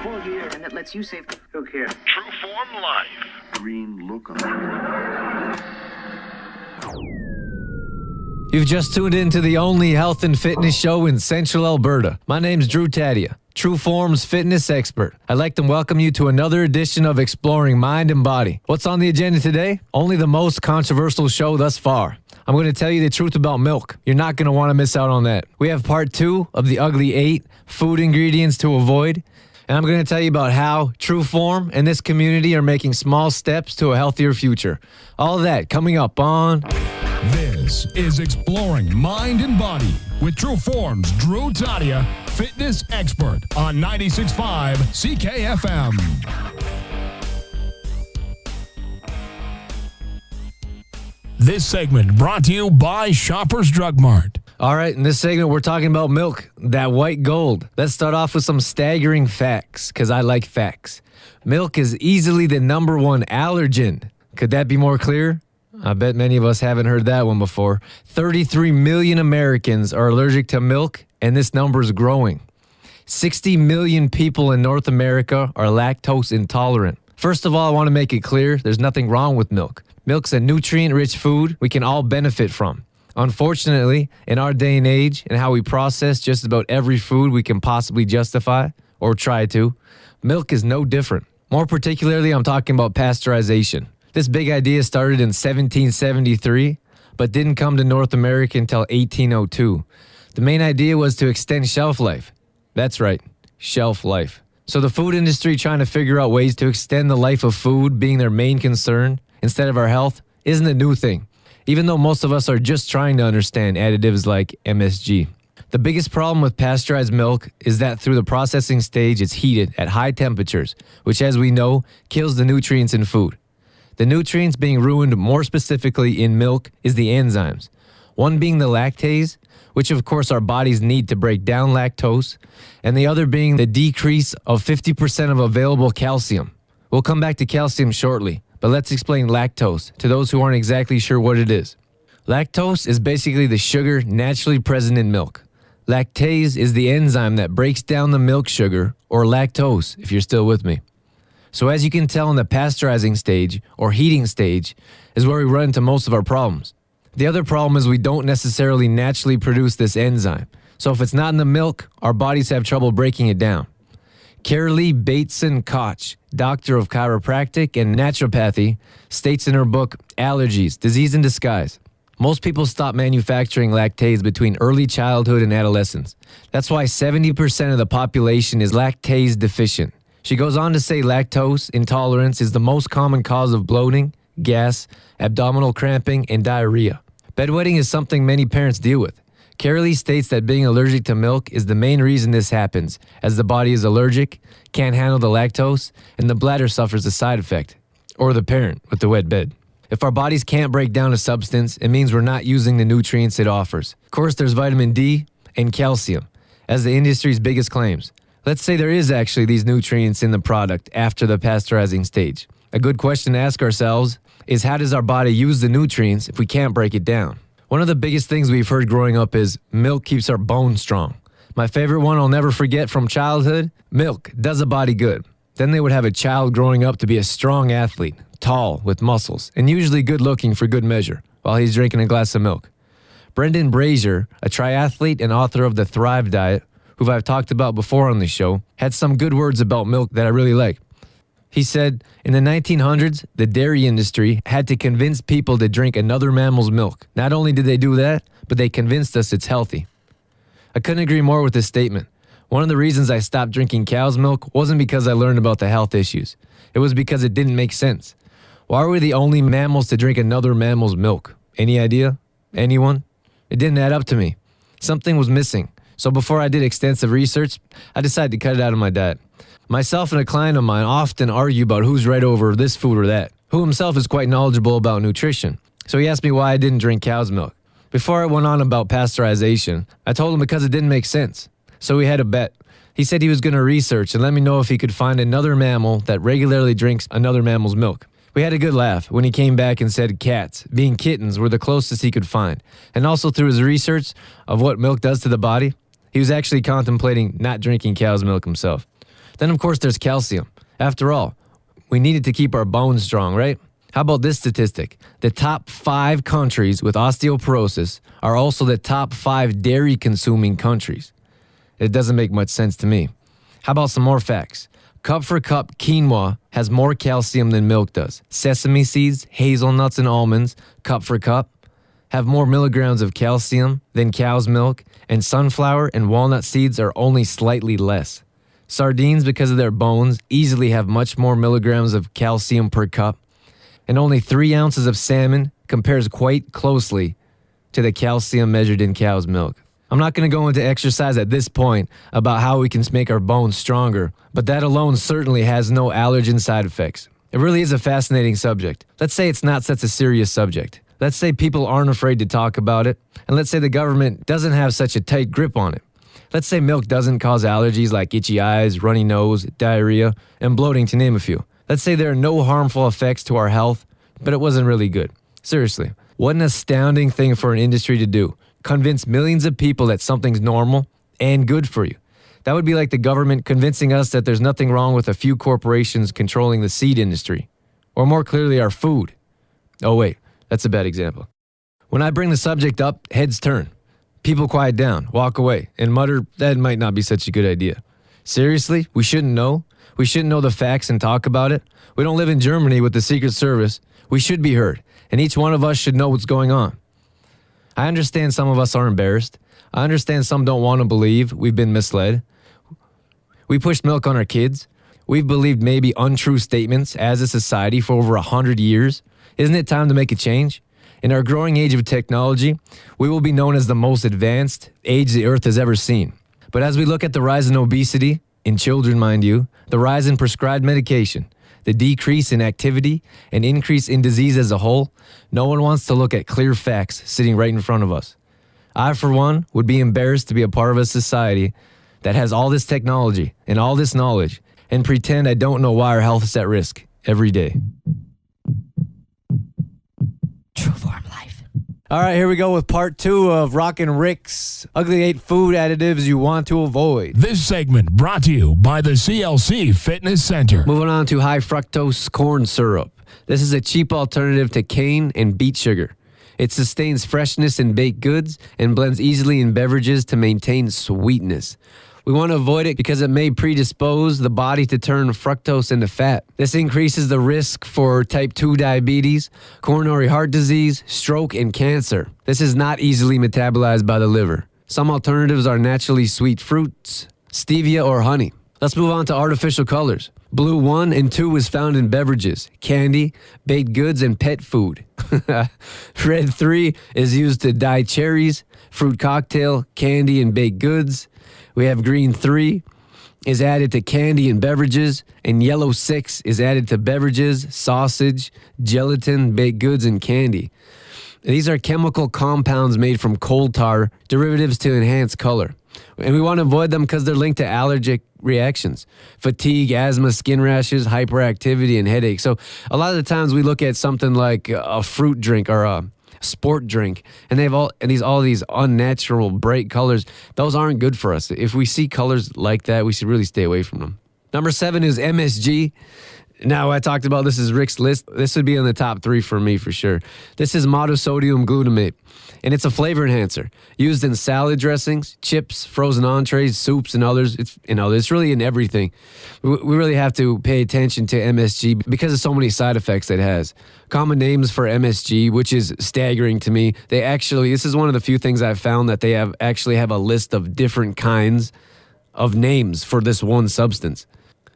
clear the air. And that lets you save Look here. True Form Life. Green look on it. You've just tuned into the only health and fitness show in Central Alberta. My name's Drew Tadia, True Form's fitness expert. I'd like to welcome you to another edition of Exploring Mind and Body. What's on the agenda today? Only the most controversial show thus far. I'm going to tell you the truth about milk. You're not going to want to miss out on that. We have part 2 of the Ugly 8 food ingredients to avoid. And I'm going to tell you about how True Form and this community are making small steps to a healthier future. All that coming up on... This is Exploring Mind and Body with True Form's Drew Tadia, fitness expert on 96.5 CKFM. This segment brought to you by Shoppers Drug Mart. All right, in this segment, we're talking about milk, that white gold. Let's start off with some staggering facts, because I like facts. Milk is easily the number 1 allergen. Could that be more clear? I bet many of us haven't heard that one before. 33 million Americans are allergic to milk, and this number is growing. 60 million people in North America are lactose intolerant. First of all, I want to make it clear there's nothing wrong with milk. Milk's a nutrient-rich food we can all benefit from. Unfortunately, in our day and age and how we process just about every food we can possibly justify or try to, milk is no different. More particularly, I'm talking about pasteurization. This big idea started in 1773, but didn't come to North America until 1802. The main idea was to extend shelf life. That's right, shelf life. So the food industry trying to figure out ways to extend the life of food being their main concern instead of our health isn't a new thing, even though most of us are just trying to understand additives like MSG. The biggest problem with pasteurized milk is that through the processing stage it's heated at high temperatures, which as we know, kills the nutrients in food. The nutrients being ruined more specifically in milk is the enzymes. One being the lactase, which of course our bodies need to break down lactose, and the other being the decrease of 50% of available calcium. We'll come back to calcium shortly, but let's explain lactose to those who aren't exactly sure what it is. Lactose is basically the sugar naturally present in milk. Lactase is the enzyme that breaks down the milk sugar, or lactose, if you're still with me. So as you can tell in the pasteurizing stage, or heating stage, is where we run into most of our problems. The other problem is we don't necessarily naturally produce this enzyme. So if it's not in the milk, our bodies have trouble breaking it down. Carolee Bateson Koch, doctor of chiropractic and naturopathy, states in her book, Allergies, Disease in Disguise. Most people stop manufacturing lactase between early childhood and adolescence. That's why 70% of the population is lactase deficient. She goes on to say lactose intolerance is the most common cause of bloating, gas, abdominal cramping, and diarrhea. Bedwetting is something many parents deal with. Carolee states that being allergic to milk is the main reason this happens, as the body is allergic, can't handle the lactose, and the bladder suffers a side effect, or the parent with the wet bed. If our bodies can't break down a substance, it means we're not using the nutrients it offers. Of course, there's vitamin D and calcium, as the industry's biggest claims. Let's say there is actually these nutrients in the product after the pasteurizing stage. A good question to ask ourselves is how does our body use the nutrients if we can't break it down? One of the biggest things we've heard growing up is milk keeps our bones strong. My favorite one I'll never forget from childhood, milk does a body good. Then they would have a child growing up to be a strong athlete, tall, with muscles, and usually good looking for good measure, while he's drinking a glass of milk. Brendan Brazier, a triathlete and author of the Thrive Diet, who I've talked about before on the show, had some good words about milk that I really like. He said, in the 1900s, the dairy industry had to convince people to drink another mammal's milk. Not only did they do that, but they convinced us it's healthy. I couldn't agree more with this statement. One of the reasons I stopped drinking cow's milk wasn't because I learned about the health issues. It was because it didn't make sense. Why were we the only mammals to drink another mammal's milk? Any idea? Anyone? It didn't add up to me. Something was missing. So before I did extensive research, I decided to cut it out of my diet. Myself and a client of mine often argue about who's right over this food or that, who himself is quite knowledgeable about nutrition. So he asked me why I didn't drink cow's milk. Before I went on about pasteurization, I told him because it didn't make sense. So we had a bet. He said he was going to research and let me know if he could find another mammal that regularly drinks another mammal's milk. We had a good laugh when he came back and said cats, being kittens, were the closest he could find. And also through his research of what milk does to the body, he was actually contemplating not drinking cow's milk himself. Then, of course, there's calcium. After all, we need it to keep our bones strong, right? How about this statistic? The top 5 countries with osteoporosis are also the top 5 dairy-consuming countries. It doesn't make much sense to me. How about some more facts? Cup for cup, quinoa has more calcium than milk does. Sesame seeds, hazelnuts, and almonds, cup for cup, have more milligrams of calcium than cow's milk, and sunflower and walnut seeds are only slightly less. Sardines, because of their bones, easily have much more milligrams of calcium per cup, and only 3 ounces of salmon compares quite closely to the calcium measured in cow's milk. I'm not going to go into exercise at this point about how we can make our bones stronger, but that alone certainly has no allergen side effects. It really is a fascinating subject. Let's say it's not such a serious subject. Let's say people aren't afraid to talk about it, and let's say the government doesn't have such a tight grip on it. Let's say milk doesn't cause allergies like itchy eyes, runny nose, diarrhea, and bloating, to name a few. Let's say there are no harmful effects to our health, but it wasn't really good. Seriously, what an astounding thing for an industry to do. Convince millions of people that something's normal and good for you. That would be like the government convincing us that there's nothing wrong with a few corporations controlling the seed industry. Or more clearly, our food. Oh wait, that's a bad example. When I bring the subject up, heads turn. People quiet down, walk away, and mutter, that might not be such a good idea. Seriously? We shouldn't know? We shouldn't know the facts and talk about it? We don't live in Germany with the Secret Service. We should be heard, and each one of us should know what's going on. I understand some of us are embarrassed. I understand some don't want to believe we've been misled. We pushed milk on our kids. We've believed maybe untrue statements as a society for over 100 years. Isn't it time to make a change? In our growing age of technology, we will be known as the most advanced age the earth has ever seen. But as we look at the rise in obesity, in children, mind you, the rise in prescribed medication, the decrease in activity, and increase in disease as a whole, no one wants to look at clear facts sitting right in front of us. I, for one, would be embarrassed to be a part of a society that has all this technology and all this knowledge and pretend I don't know why our health is at risk every day. True form life. All right, here we go with part 2 of Rockin' Rick's Ugly 8 Food Additives You Want to Avoid. This segment brought to you by the CLC Fitness Center. Moving on to high fructose corn syrup. This is a cheap alternative to cane and beet sugar. It sustains freshness in baked goods and blends easily in beverages to maintain sweetness. We want to avoid it because it may predispose the body to turn fructose into fat. This increases the risk for type 2 diabetes, coronary heart disease, stroke, and cancer. This is not easily metabolized by the liver. Some alternatives are naturally sweet fruits, stevia, or honey. Let's move on to artificial colors. Blue 1 and 2 is found in beverages, candy, baked goods, and pet food. Red 3 is used to dye cherries, fruit cocktail, candy, and baked goods. We have green 3 is added to candy and beverages, and yellow 6 is added to beverages, sausage, gelatin, baked goods, and candy. These are chemical compounds made from coal tar, derivatives to enhance color. And we want to avoid them because they're linked to allergic reactions, fatigue, asthma, skin rashes, hyperactivity, and headaches. So a lot of the times we look at something like a fruit drink or a sport drink, and they have all these unnatural bright colors. Those aren't good for us. If we see colors like that, we should really stay away from them. Number 7 is MSG. Now, I talked about this is Rick's list. This would be in the top 3 for me for sure. This is monosodium glutamate, and it's a flavor enhancer used in salad dressings, chips, frozen entrees, soups, and others. It's really in everything. We really have to pay attention to MSG because of so many side effects it has. Common names for MSG, which is staggering to me. This is one of the few things I've found that they actually have a list of different kinds of names for this one substance.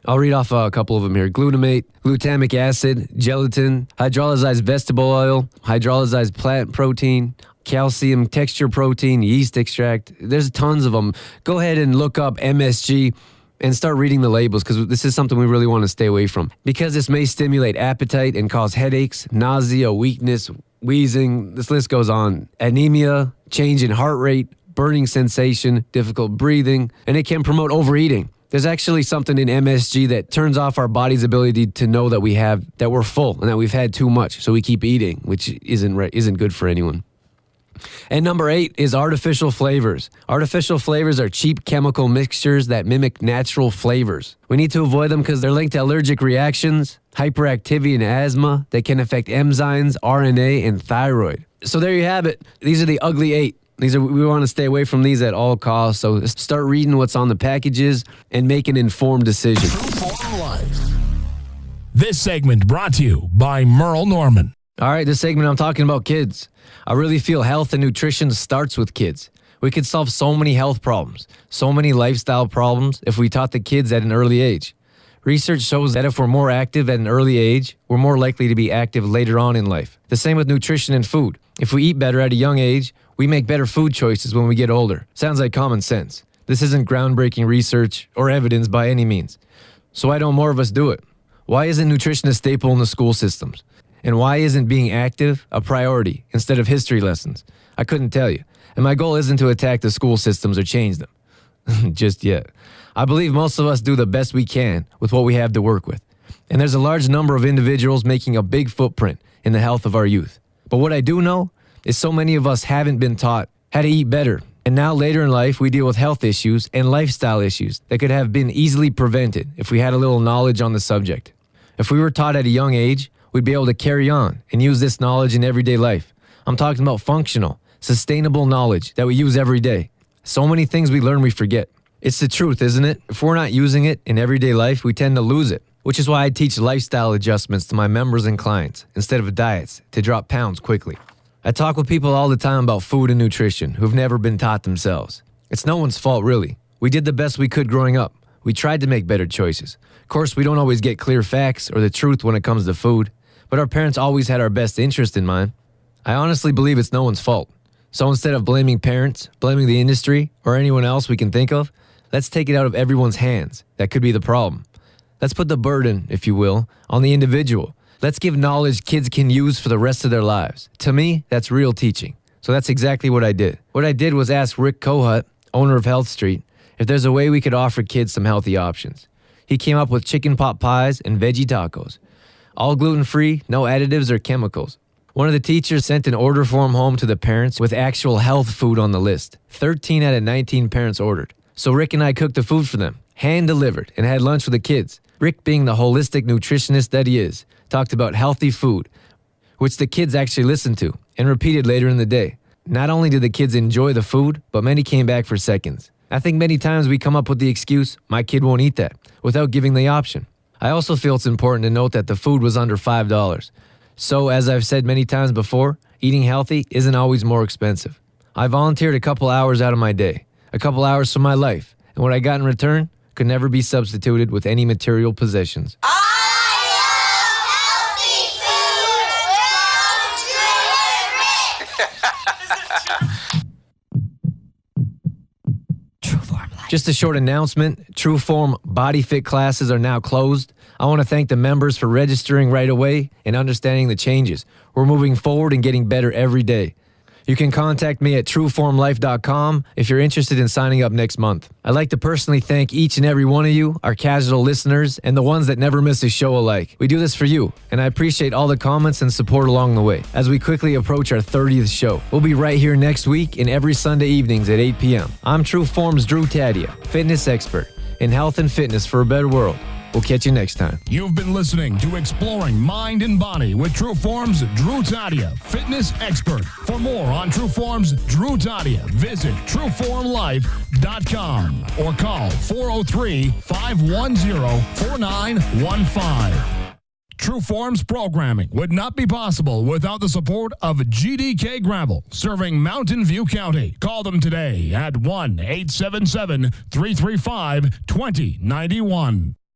I'll read off a couple of them here. Glutamate, glutamic acid, gelatin, hydrolyzed vegetable oil, hydrolyzed plant protein, calcium texture protein, yeast extract. There's tons of them. Go ahead and look up MSG and start reading the labels because this is something we really want to stay away from. Because this may stimulate appetite and cause headaches, nausea, weakness, wheezing. This list goes on. Anemia, change in heart rate, burning sensation, difficult breathing, and it can promote overeating. There's actually something in MSG that turns off our body's ability to know that we're full and that we've had too much, so we keep eating, which isn't good for anyone. And number 8 is artificial flavors. Artificial flavors are cheap chemical mixtures that mimic natural flavors. We need to avoid them because they're linked to allergic reactions, hyperactivity, and asthma that can affect enzymes, RNA, and thyroid. So there you have it. These are the ugly 8. We want to stay away from these at all costs. So start reading what's on the packages and make an informed decision. Trueform Life. This segment brought to you by Merle Norman. All right, this segment I'm talking about kids. I really feel health and nutrition starts with kids. We could solve so many health problems, so many lifestyle problems if we taught the kids at an early age. Research shows that if we're more active at an early age, we're more likely to be active later on in life. The same with nutrition and food. If we eat better at a young age, we make better food choices when we get older. Sounds like common sense. This isn't groundbreaking research or evidence by any means. So why don't more of us do it? Why isn't nutrition a staple in the school systems? And why isn't being active a priority instead of history lessons? I couldn't tell you. And my goal isn't to attack the school systems or change them. Just yet. I believe most of us do the best we can with what we have to work with. And there's a large number of individuals making a big footprint in the health of our youth. But what I do know is so many of us haven't been taught how to eat better. And now later in life, we deal with health issues and lifestyle issues that could have been easily prevented if we had a little knowledge on the subject. If we were taught at a young age, we'd be able to carry on and use this knowledge in everyday life. I'm talking about functional, sustainable knowledge that we use every day. So many things we learn we forget. It's the truth, isn't it? If we're not using it in everyday life, we tend to lose it, which is why I teach lifestyle adjustments to my members and clients instead of diets to drop pounds quickly. I talk with people all the time about food and nutrition who've never been taught themselves. It's no one's fault, really. We did the best we could growing up. We tried to make better choices. Of course, we don't always get clear facts or the truth when it comes to food, but our parents always had our best interest in mind. I honestly believe it's no one's fault. So instead of blaming parents, blaming the industry, or anyone else we can think of, let's take it out of everyone's hands. That could be the problem. Let's put the burden, if you will, on the individual. Let's give knowledge kids can use for the rest of their lives. To me, that's real teaching. So that's exactly what I did. What I did was ask Rick Kohut, owner of Health Street, if there's a way we could offer kids some healthy options. He came up with chicken pot pies and veggie tacos. All gluten-free, no additives or chemicals. One of the teachers sent an order form home to the parents with actual health food on the list. 13 out of 19 parents ordered. So Rick and I cooked the food for them, hand-delivered, and had lunch with the kids. Rick, being the holistic nutritionist that he is, talked about healthy food, which the kids actually listened to and repeated later in the day. Not only did the kids enjoy the food, but many came back for seconds. I think many times we come up with the excuse, my kid won't eat that, without giving the option. I also feel it's important to note that the food was under $5. So, as I've said many times before, eating healthy isn't always more expensive. I volunteered a couple hours out of my day, a couple hours from my life, and what I got in return could never be substituted with any material possessions. Just a short announcement, Trueform Body Fit classes are now closed. I want to thank the members for registering right away and understanding the changes. We're moving forward and getting better every day. You can contact me at trueformlife.com if you're interested in signing up next month. I'd like to personally thank each and every one of you, our casual listeners, and the ones that never miss a show alike. We do this for you, and I appreciate all the comments and support along the way as we quickly approach our 30th show. We'll be right here next week and every Sunday evenings at 8 p.m. I'm Trueform's Drew Tadia, fitness expert in health and fitness for a better world. We'll catch you next time. You've been listening to Exploring Mind and Body with Trueform's Drew Tadia, fitness expert. For more on Trueform's Drew Tadia, visit trueformlife.com or call 403-510-4915. Trueform's programming would not be possible without the support of GDK Gravel, serving Mountain View County. Call them today at 1-877-335-2091.